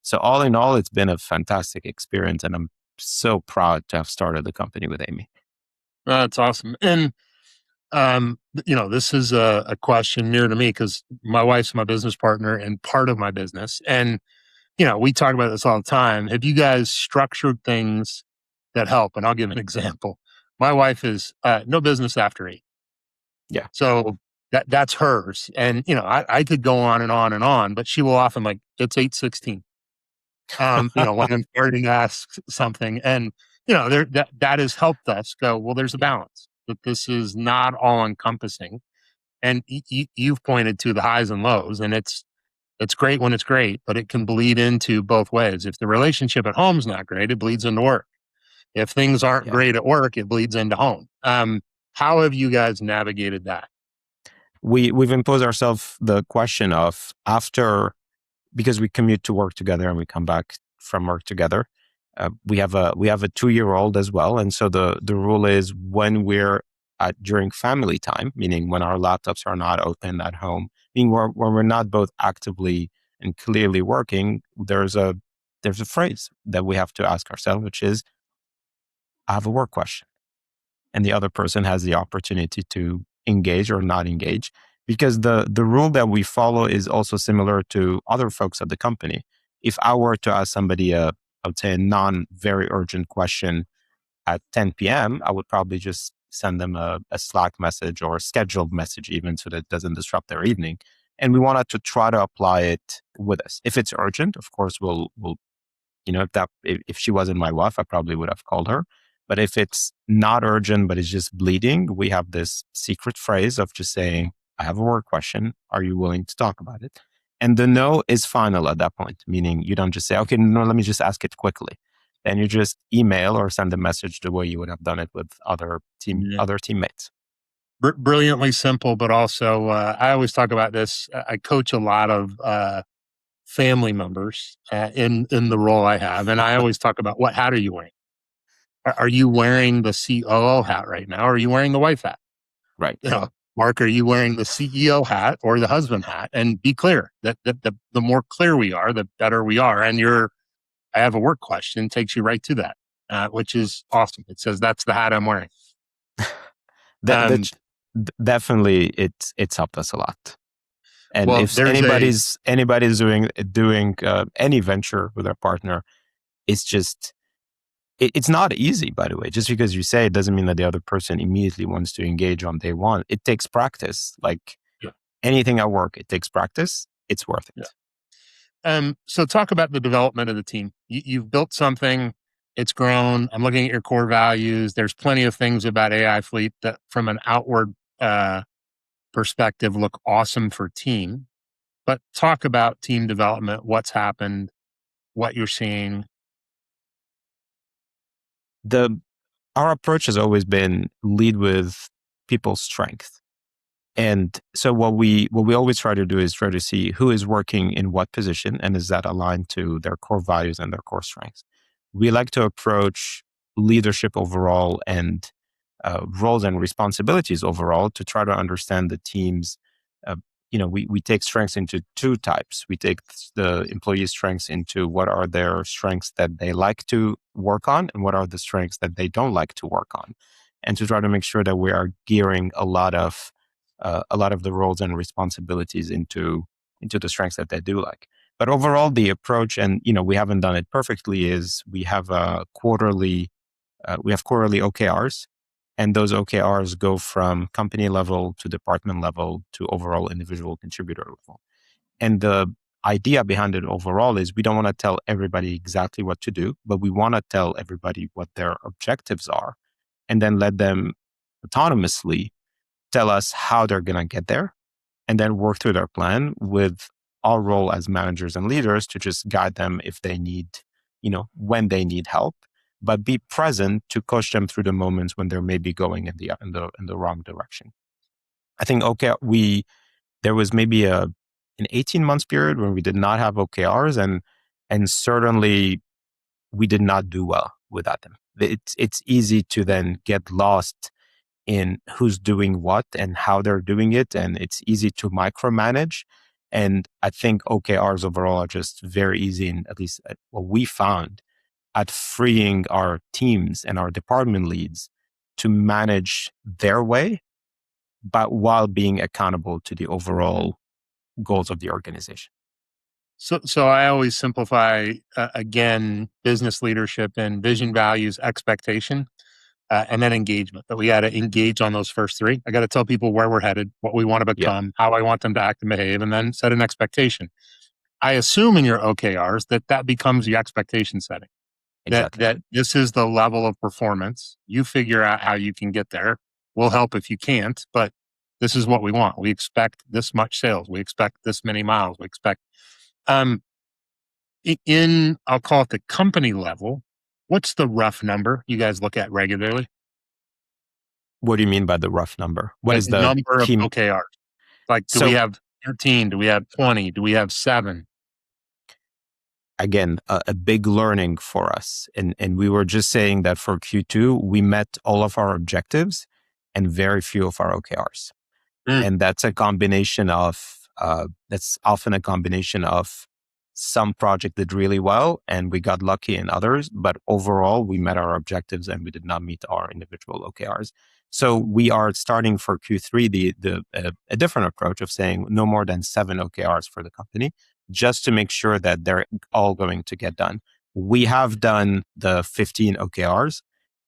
So all in all, it's been a fantastic experience, and I'm so proud to have started the company with Amy. That's awesome. And this is a question near to me because my wife's my business partner and part of my business. And we talk about this all the time. Have you guys structured things that help? And I'll give an example. My wife is no business after 8. Yeah. So that's hers. And I could go on and on and on, but she will often like, it's 8:16. When I'm starting to ask something. And that has helped us go, well, there's a balance, that this is not all encompassing. And you've pointed to the highs and lows, and it's great when it's great, but it can bleed into both ways. If the relationship at home's not great, it bleeds into work. If things aren't Yeah. great at work, it bleeds into home. How have you guys navigated that? We've imposed ourselves the question of, after, because we commute to work together and we come back from work together. We have a 2-year-old as well, and so the rule is when we're during family time, meaning when our laptops are not open at home, meaning when we're not both actively and clearly working, there's a phrase that we have to ask ourselves, which is, I have a work question. And the other person has the opportunity to engage or not engage, because the rule that we follow is also similar to other folks at the company. If I were to ask somebody I would say a non very urgent question at 10 p.m., I would probably just send them a Slack message or a scheduled message, even, so that it doesn't disrupt their evening. And we wanted to try to apply it with us. If it's urgent, of course, we'll if she wasn't my wife, I probably would have called her. But if it's not urgent, but it's just bleeding, we have this secret phrase of just saying, I have a work question. Are you willing to talk about it? And the no is final at that point, meaning you don't just say, okay, no, let me just ask it quickly. Then you just email or send a message the way you would have done it with other teammates. Brilliantly simple, but also I always talk about this. I coach a lot of family members in the role I have, and I always talk about, what hat are you wearing? Are you wearing the COO hat right now? Or are you wearing the wife hat? Right. Mark, are you wearing the CEO hat or the husband hat? And be clear. That the more clear we are, the better we are. And I have a work question takes you right to that, which is awesome. It says, that's the hat I'm wearing. Definitely, it's helped us a lot. And well, if anybody's doing any venture with their partner, it's just it's not easy. By the way, just because you say it doesn't mean that the other person immediately wants to engage on day one. It takes practice. Like anything at work, it takes practice. It's worth it. Yeah. So talk about the development of the team. You've built something, it's grown. I'm looking at your core values. There's plenty of things about AI Fleet that, from an outward perspective, look awesome for team. But talk about team development, what's happened, what you're seeing. The Our approach has always been lead with people's strength. And so what we always try to do is try to see who is working in what position and is that aligned to their core values and their core strengths. We like to approach leadership overall and roles and responsibilities overall to try to understand the team's. Uh, we take strengths into two types. We take the employee strengths into what are their strengths that they like to work on and what are the strengths that they don't like to work on, and to try to make sure that we are gearing a lot of the roles and responsibilities into the strengths that they do like. But overall, the approach, and we haven't done it perfectly, is we have quarterly OKRs, and those OKRs go from company level to department level to overall individual contributor level. And the idea behind it overall is we don't want to tell everybody exactly what to do, but we want to tell everybody what their objectives are and then let them autonomously tell us how they're going to get there and then work through their plan with our role as managers and leaders to just guide them if they need, when they need help, but be present to coach them through the moments when they're maybe going in the wrong direction. I think there was maybe an 18 months period when we did not have OKRs, and certainly we did not do well without them. It's easy to then get lost in who's doing what and how they're doing it, and it's easy to micromanage. And I think OKRs overall are just very easy, and at least what we found, at freeing our teams and our department leads to manage their way, but while being accountable to the overall goals of the organization. So I always simplify again business leadership and vision, values, expectation, and then engagement. That we got to engage on those first three. I got to tell people where we're headed, what we want to Yeah, become, how I want them to act and behave, and then set an expectation. I assume in your OKRs that becomes the expectation setting. exactly. That this is the level of performance. You figure out how you can get there. We'll help if you can't, but this is what we want. We expect this much sales. We expect this many miles. We expect um, in, I'll call it the company level, what's the rough number you guys look at regularly? What do you mean by the rough number? What Like is the number of key? OKRs. Like, do we So have 13? Do we have 20? Do we have 7? again, a big learning for us. And we were just saying that for Q2, we met all of our objectives and very few of our OKRs. Mm. And that's often a combination of some project did really well and we got lucky in others, but overall we met our objectives and we did not meet our individual OKRs. So we are starting for Q3 a different approach of saying no more than 7 OKRs for the company, just to make sure that they're all going to get done. We have done the 15 OKRs,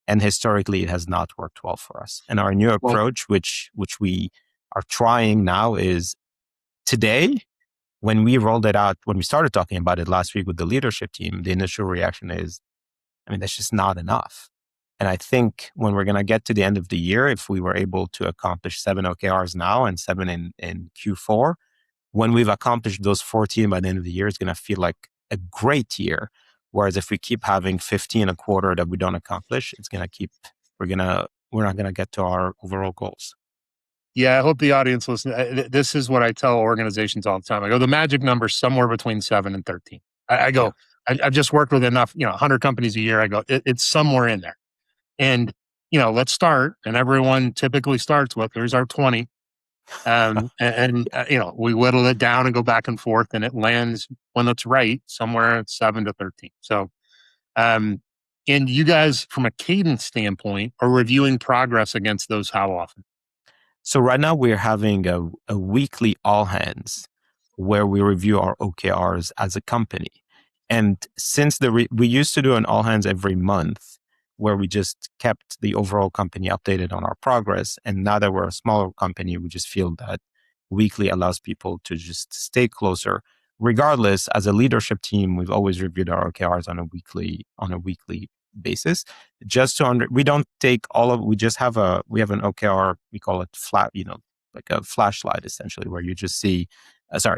and historically it has not worked well for us. And our new Well, approach, which we are trying now, is today, when we rolled it out, when we started talking about it last week with the leadership team, the initial reaction is, that's just not enough. And I think when we're going to get to the end of the year, if we were able to accomplish 7 OKRs now and 7 in Q4, when we've accomplished those 14 by the end of the year, it's going to feel like a great year. Whereas if we keep having 15 a quarter that we don't accomplish, we're not going to get to our overall goals. yeah, I hope the audience listen. This is what I tell organizations all the time. I go, the magic number is somewhere between 7 and 13. I Yeah. go, I've just worked with enough, 100 companies a year. I go, it's somewhere in there. And, let's start. And everyone typically starts with, there's our 20. We whittle it down and go back and forth, and it lands when it's right somewhere at 7 to 13. So, um, and you guys, from a cadence standpoint, are reviewing progress against those how often? So right now we're having a weekly all hands where we review our OKRs as a company. And since we used to do an all hands every month where we just kept the overall company updated on our progress. And now that we're a smaller company, we just feel that weekly allows people to just stay closer. regardless, as a leadership team, we've always reviewed our OKRs on a weekly basis. Just to we don't take all of, we have an OKR, we call it flat, like a flashlight essentially, where you just see,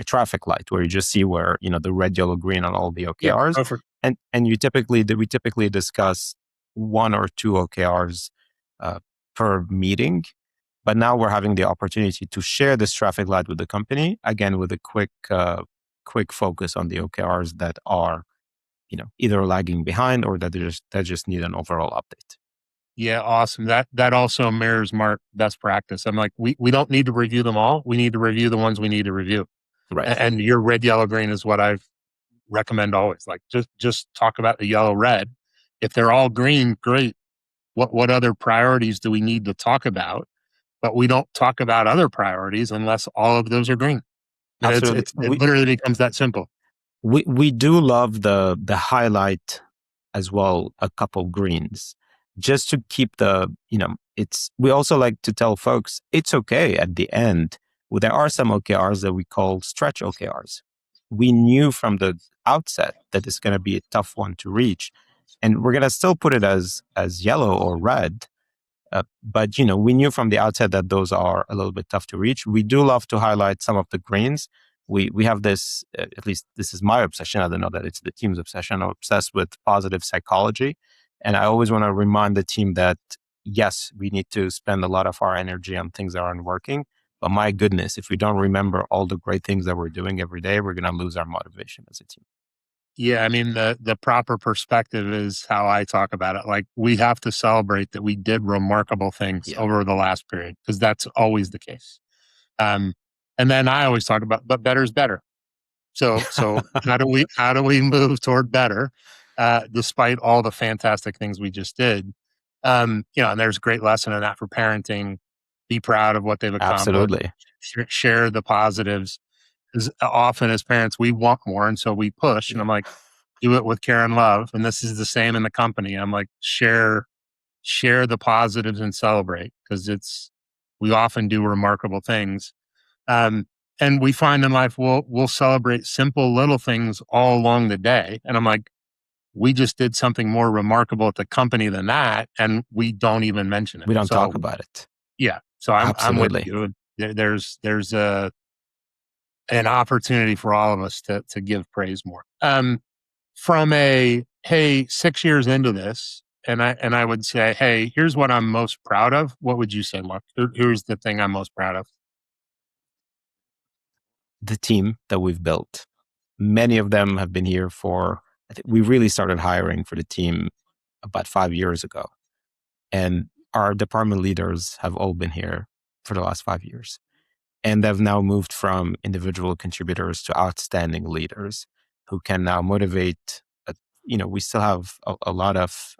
traffic light, where you just see where, the red, yellow, green on all the Yeah, OKRs. perfect. And we typically discuss one or two OKRs per meeting. But now we're having the opportunity to share this traffic light with the company, again, with a quick focus on the OKRs that are, either lagging behind or that just need an overall update. Yeah, awesome. That also mirrors Marc best practice. I'm like, we don't need to review them all. We need to review the ones we need to review. Right. And your red, yellow, green is what I recommend always. Like just talk about the yellow, red. If they're all green, great. What other priorities do we need to talk about? But we don't talk about other priorities unless all of those are green. And Absolutely. it literally becomes that simple. We do love the highlight as well, a couple greens, just to keep we also like to tell folks it's okay at the end. Well, there are some OKRs that we call stretch OKRs. We knew from the outset that it's going to be a tough one to reach, and we're going to still put it as yellow or red. But we knew from the outset that those are a little bit tough to reach. We do love to highlight some of the greens. We have this, at least this is my obsession. I don't know that it's the team's obsession. I'm obsessed with positive psychology. And I always want to remind the team that, yes, we need to spend a lot of our energy on things that aren't working. But my goodness, if we don't remember all the great things that we're doing every day, we're going to lose our motivation as a team. Yeah, I mean the proper perspective is how I talk about it. Like we have to celebrate that we did remarkable things Yeah. over the last period because that's always the case. And then I always talk about, but better is better. So how do we move toward better, despite all the fantastic things we just did? And there's a great lesson in that for parenting. Be proud of what they've accomplished. Absolutely. Share the positives. Because often as parents, we want more, and so we push. And I'm like, do it with care and love. And this is the same in the company. I'm like, share the positives and celebrate because we often do remarkable things. And we find in life we'll celebrate simple little things all along the day. And I'm like, we just did something more remarkable at the company than that, and we don't even mention it. We don't So talk about it. yeah, so I'm with Absolutely. you. There's an opportunity for all of us to give praise more. From hey, 6 years into this, and I would say, hey, here's what I'm most proud of. What would you say, Marc? Here's the thing I'm most proud of. The team that we've built. Many of them have been here I think we really started hiring for the team about 5 years ago. And our department leaders have all been here for the last 5 years. And they've now moved from individual contributors to outstanding leaders who can now motivate. We still have a lot of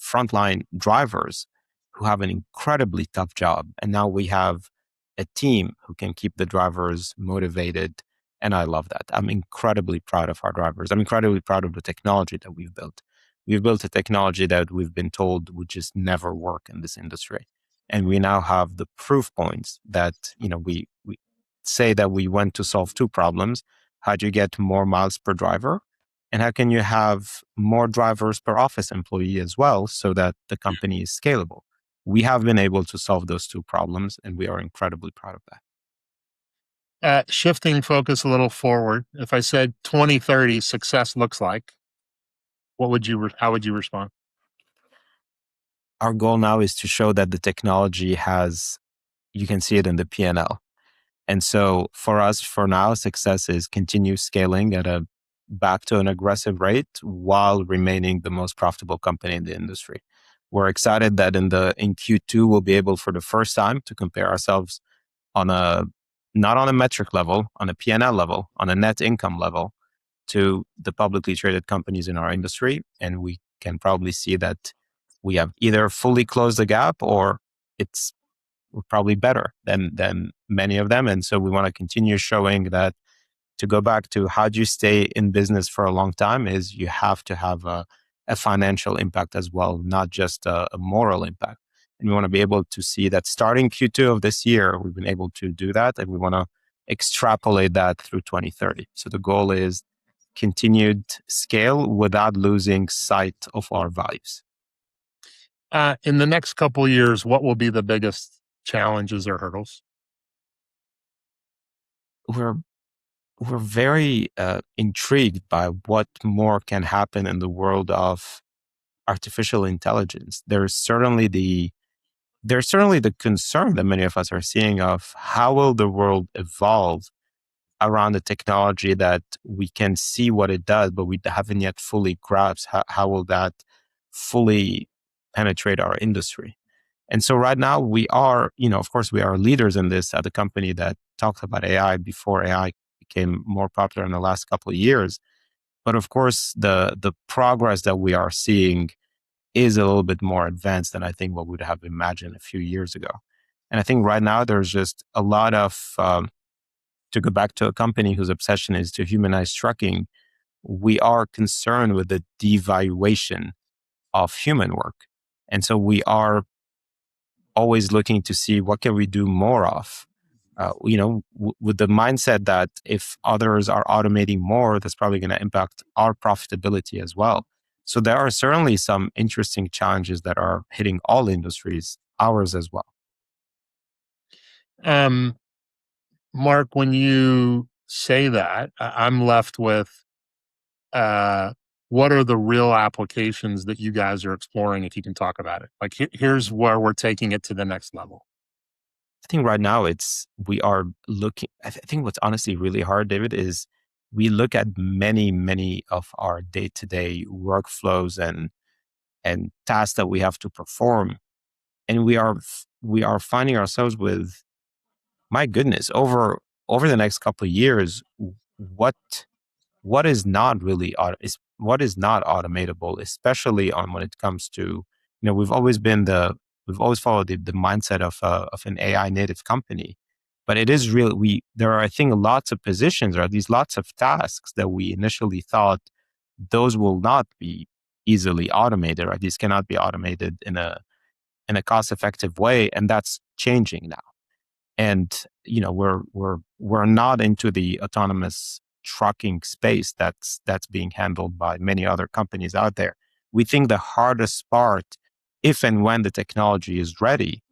frontline drivers who have an incredibly tough job. And now we have a team who can keep the drivers motivated. And I love that. I'm incredibly proud of our drivers. I'm incredibly proud of the technology that we've built. We've built a technology that we've been told would just never work in this industry. And we now have the proof points that, we say that we went to solve two problems. How do you get more miles per driver? And how can you have more drivers per office employee as well so that the company is scalable? We have been able to solve those two problems, and we are incredibly proud of that. Shifting focus a little forward, if I said 2030 success looks like, how would you respond? Our goal now is to show that the technology you can see it in the P&L. And so for us, for now, success is continue scaling back to an aggressive rate while remaining the most profitable company in the industry. We're excited that in Q2, we'll be able for the first time to compare ourselves not on a metric level, on a P&L level, on a net income level to the publicly traded companies in our industry. And we can probably see that we have either fully closed the gap or it's probably better than many of them. And so we want to continue showing that. To go back to how do you stay in business for a long time is you have to have a financial impact as well, not just a moral impact. And we want to be able to see that starting Q2 of this year, we've been able to do that. And we want to extrapolate that through 2030. So the goal is continued scale without losing sight of our values. In the next couple of years, what will be the biggest challenges or hurdles? We're we're very intrigued by what more can happen in the world of artificial intelligence. There's certainly the concern that many of us are seeing of how will the world evolve around a technology that we can see what it does, but we haven't yet fully grasped how will that fully penetrate our industry. And so right now we are, of course, we are leaders in this at the company that talked about AI before AI became more popular in the last couple of years. But of course, the progress that we are seeing is a little bit more advanced than I think what we would have imagined a few years ago. And I think right now there's just a lot of, to go back to a company whose obsession is to humanize trucking, we are concerned with the devaluation of human work. And so we are always looking to see what can we do more of. With the mindset that if others are automating more, that's probably going to impact our profitability as well. So there are certainly some interesting challenges that are hitting all industries, ours as well. Um, Mark, when you say that, I'm left with uh, what are the real applications that you guys are exploring, if you can talk about it? Like, here's where we're taking it to the next level. I think right now we are looking, I think what's honestly really hard, David, is we look at many, many of our day-to-day workflows and tasks that we have to perform. And we are finding ourselves with, my goodness, over the next couple of years, what what is not really what is not automatable, especially on when it comes to, we've always followed the mindset of an AI native company, but it is real. There are, I think, lots of positions, or at least lots of tasks that we initially thought those will not be easily automated, or at least cannot be automated in a cost effective way, and that's changing now. And we're not into the autonomous trucking space that's being handled by many other companies out there. We think the hardest part, if and when the technology is ready,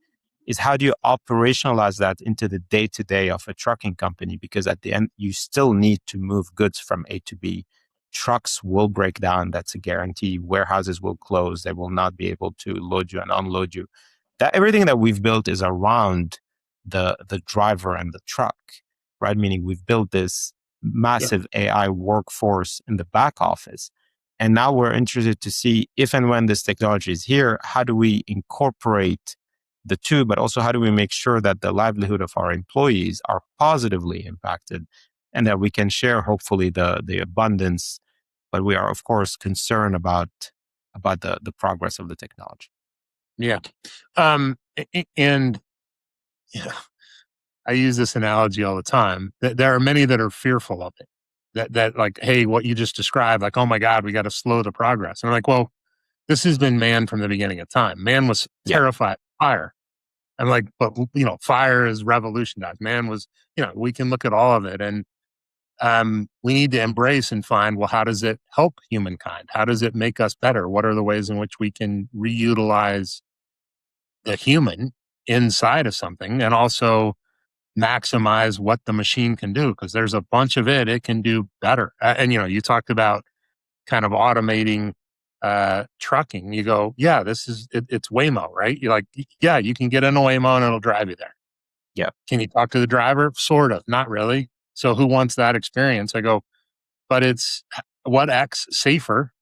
is how do you operationalize that into the day to day of a trucking company? Because at the end, you still need to move goods from A to B. Trucks will break down. That's a guarantee. Warehouses will close. They will not be able to load you and unload you. That everything that we've built is around the driver and the truck, right? Meaning we've built this Yeah. massive AI workforce in the back office. And now we're interested to see if and when this technology is here, how do we incorporate the two, but also how do we make sure that the livelihood of our employees are positively impacted and that we can share hopefully the abundance. But we are of course concerned about the progress of the technology. Yeah. And yeah, I use this analogy all the time. There are many that are fearful of it. That like, hey, what you just described, like, oh my God, we got to slow the progress. And I'm like, well, this has been man from the beginning of time. Man was Yeah. terrified of fire. I'm like, but fire is revolutionized. Man was, we can look at all of it, and we need to embrace and find, well, how does it help humankind? How does it make us better? What are the ways in which we can reutilize the human inside of something, and also maximize what the machine can do? Because there's a bunch of it can do better. And you talked about kind of automating trucking. You go, yeah, it's Waymo, right? You're like, yeah, you can get in a Waymo and it'll drive you there. Yeah. Can you talk to the driver? Sort of, not really. So who wants that experience? I go, but it's what X safer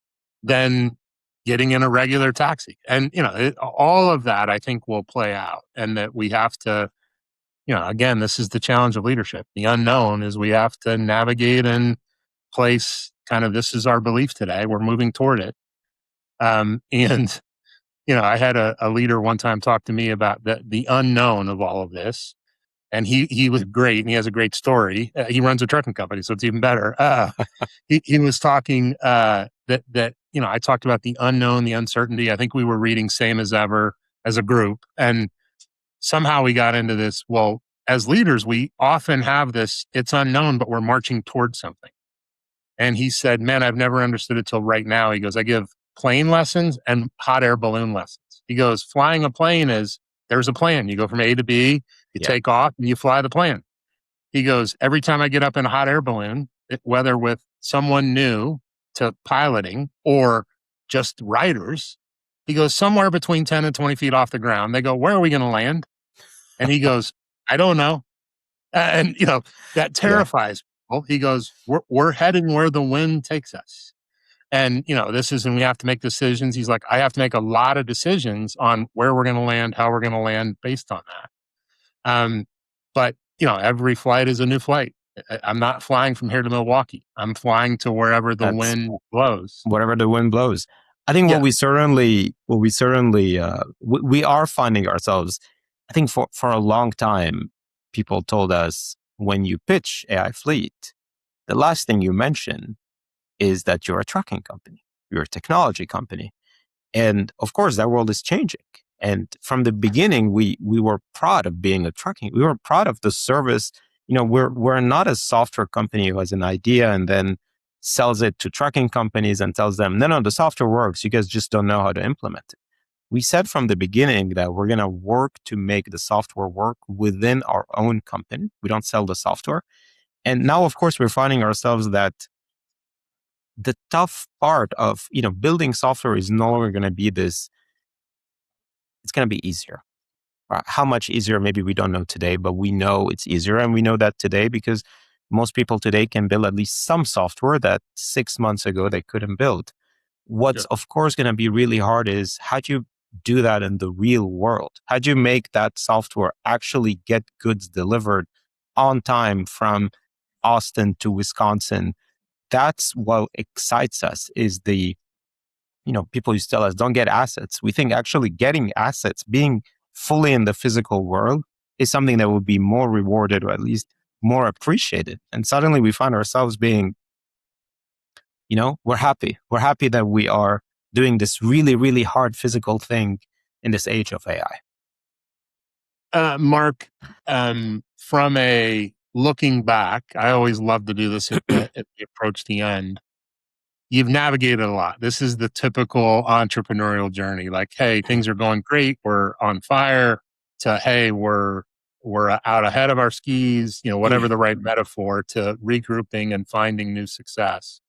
than getting in a regular taxi. And all of that I think will play out, and that we have to, again, this is the challenge of leadership. The unknown is we have to navigate and place kind of, this is our belief today. We're moving toward it. And I had a leader one time talk to me about the unknown of all of this. And he was great, and he has a great story. He runs a trucking company, so it's even better. He was talking that I talked about the unknown, the uncertainty. I think we were reading Same as Ever as a group, and somehow we got into this. Well, as leaders, we often have this, it's unknown, but we're marching towards something. And he said, man, I've never understood it till right now. He goes, I give plane lessons and hot air balloon lessons. He goes, flying a plane is, there's a plan. You go from A to B, you Yeah. take off and you fly the plane. He goes, every time I get up in a hot air balloon, whether with someone new to piloting or just riders, he goes, somewhere between 10 and 20 feet off the ground. They go, where are we going to land? And he goes, I don't know. And, that Yeah. terrifies people. He goes, we're heading where the wind takes us. And, this is when we have to make decisions. He's like, I have to make a lot of decisions on where we're going to land, how we're going to land based on that. But, every flight is a new flight. I'm not flying from here to Milwaukee. I'm flying to wherever the That's wind blows. whatever the wind blows. I think Yeah, we are finding ourselves. I think for a long time, people told us when you pitch AI Fleet, the last thing you mention is that you're a trucking company, you're a technology company. And of course, that world is changing. And from the beginning, we were proud of being a trucking. We were proud of the service. We're not a software company who has an idea and then sells it to trucking companies and tells them, no, the software works. You guys just don't know how to implement it. We said from the beginning that we're going to work to make the software work within our own company. We don't sell the software. And now, of course, we're finding ourselves that the tough part of building software is no longer going to be this. It's going to be easier. How much easier, maybe we don't know today, but we know it's easier. And we know that today because most people today can build at least some software that 6 months ago they couldn't build. What's, sure. of course, going to be really hard is how do you do that in the real world? How do you make that software actually get goods delivered on time from Austin to Wisconsin? That's what excites us is people used to tell us, don't get assets. We think actually getting assets, being fully in the physical world is something that would be more rewarded or at least more appreciated. And suddenly we find ourselves being, we're happy. We're happy that we are doing this really, really hard physical thing in this age of AI. Marc, from a looking back, I always love to do this at the approach the end. You've navigated a lot. This is the typical entrepreneurial journey. Like, hey, things are going great. We're on fire. To hey, we're out ahead of our skis. Whatever the right metaphor, to regrouping and finding new success.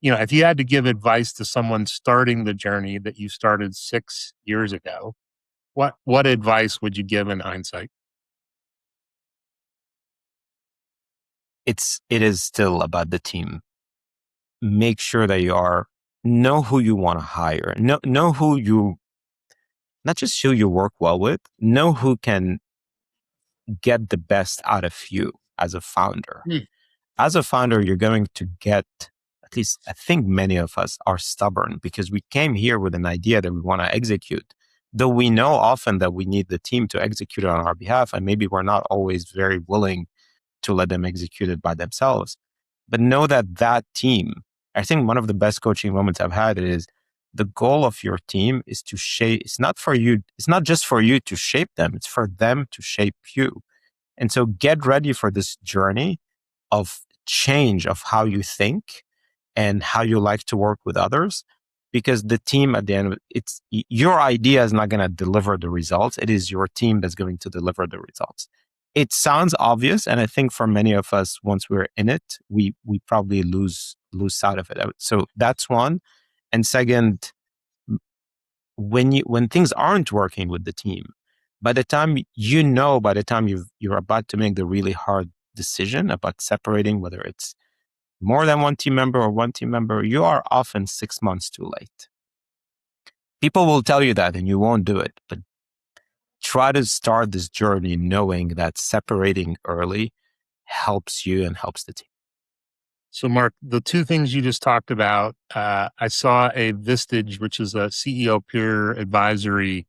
If you had to give advice to someone starting the journey that you started 6 years ago, what advice would you give in hindsight? It is still about the team. Make sure that know who you want to hire. Know who not just who you work well with, know who can get the best out of you as a founder. Mm. As a founder, you're going to get, at least I think many of us are stubborn because we came here with an idea that we want to execute, though we know often that we need the team to execute it on our behalf. And maybe we're not always very willing to let them execute it by themselves. But know that team, I think one of the best coaching moments I've had is the goal of your team is to shape, it's not just for you to shape them, it's for them to shape you. And so get ready for this journey of change of how you think and how you like to work with others, because the team at the end, it's your idea is not going to deliver the results. It is your team that's going to deliver the results. It sounds obvious. And I think for many of us, once we're in it, we probably lose sight of it. So that's one. And second, when things aren't working with the team, by the time you're about to make the really hard decision about separating, whether it's more than one team member or one team member, you are often 6 months too late. People will tell you that and you won't do it, but try to start this journey knowing that separating early helps you and helps the team. So, Marc, the two things you just talked about, I saw a Vistage, which is a CEO peer advisory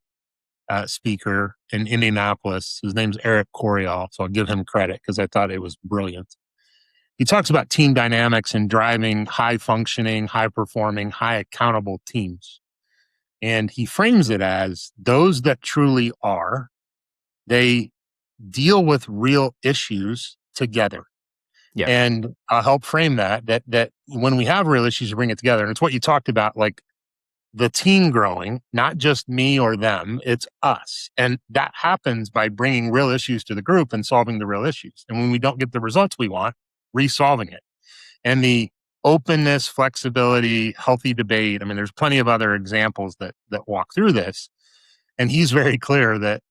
speaker in Indianapolis. His name's Eric Coriol, so I'll give him credit because I thought it was brilliant. He talks about team dynamics and driving high functioning, high performing, high accountable teams. And he frames it as those that truly are, they deal with real issues together. Yeah. And I'll help frame that when we have real issues, we bring it together. And it's what you talked about, like the team growing, not just me or them, it's us. And that happens by bringing real issues to the group and solving the real issues. And when we don't get the results we want, resolving it. And the openness, flexibility, healthy debate. I mean, there's plenty of other examples that walk through this. And he's very clear that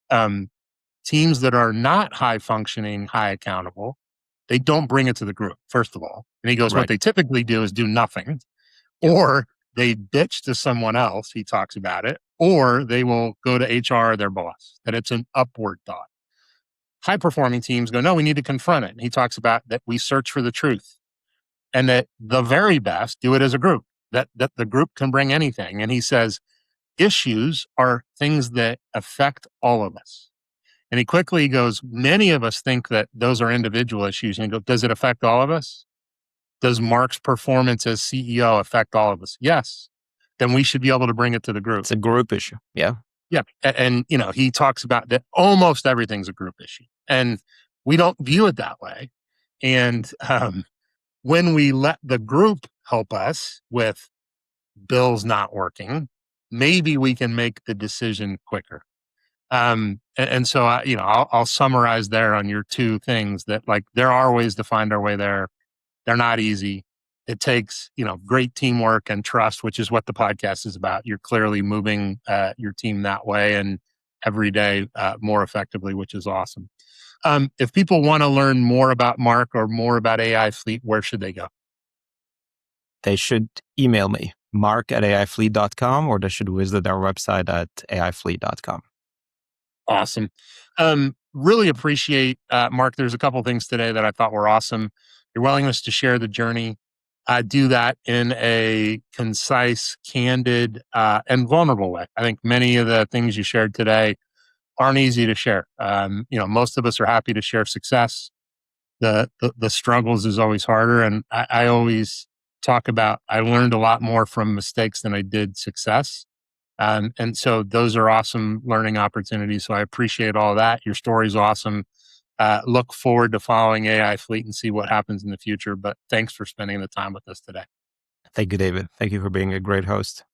teams that are not high functioning, high accountable, they don't bring it to the group, first of all. And he goes, what Right. they typically do is do nothing, or they bitch to someone else. He talks about it, or they will go to HR or their boss, that it's an upward thought. High performing teams go, no, we need to confront it. And he talks about that we search for the truth, and that the very best do it as a group, that the group can bring anything. And he says, issues are things that affect all of us. And he quickly goes, many of us think that those are individual issues. And he goes, does it affect all of us? Does Marc's performance as CEO affect all of us? Yes. Then we should be able to bring it to the group. It's a group issue. Yeah. Yeah. And he talks about that almost everything's a group issue. And we don't view it that way. And when we let the group help us with bills not working, maybe we can make the decision quicker. And so I'll summarize there on your two things that, like, there are ways to find our way there. They're not easy. It takes, great teamwork and trust, which is what the podcast is about. You're clearly moving your team that way and every day more effectively, which is awesome. If people want to learn more about Marc or more about AI Fleet, where should they go? They should email me, marc@aifleet.com, or they should visit our website at aifleet.com. Awesome. Really appreciate, Marc. There's a couple things today that I thought were awesome. Your willingness to share the journey, do that in a concise, candid, and vulnerable way. I think many of the things you shared today aren't easy to share. Most of us are happy to share success. The struggles is always harder. And I always talk about, I learned a lot more from mistakes than I did success. And so those are awesome learning opportunities. So I appreciate all that. Your story's awesome. Look forward to following AI Fleet and see what happens in the future. But thanks for spending the time with us today. Thank you, David. Thank you for being a great host.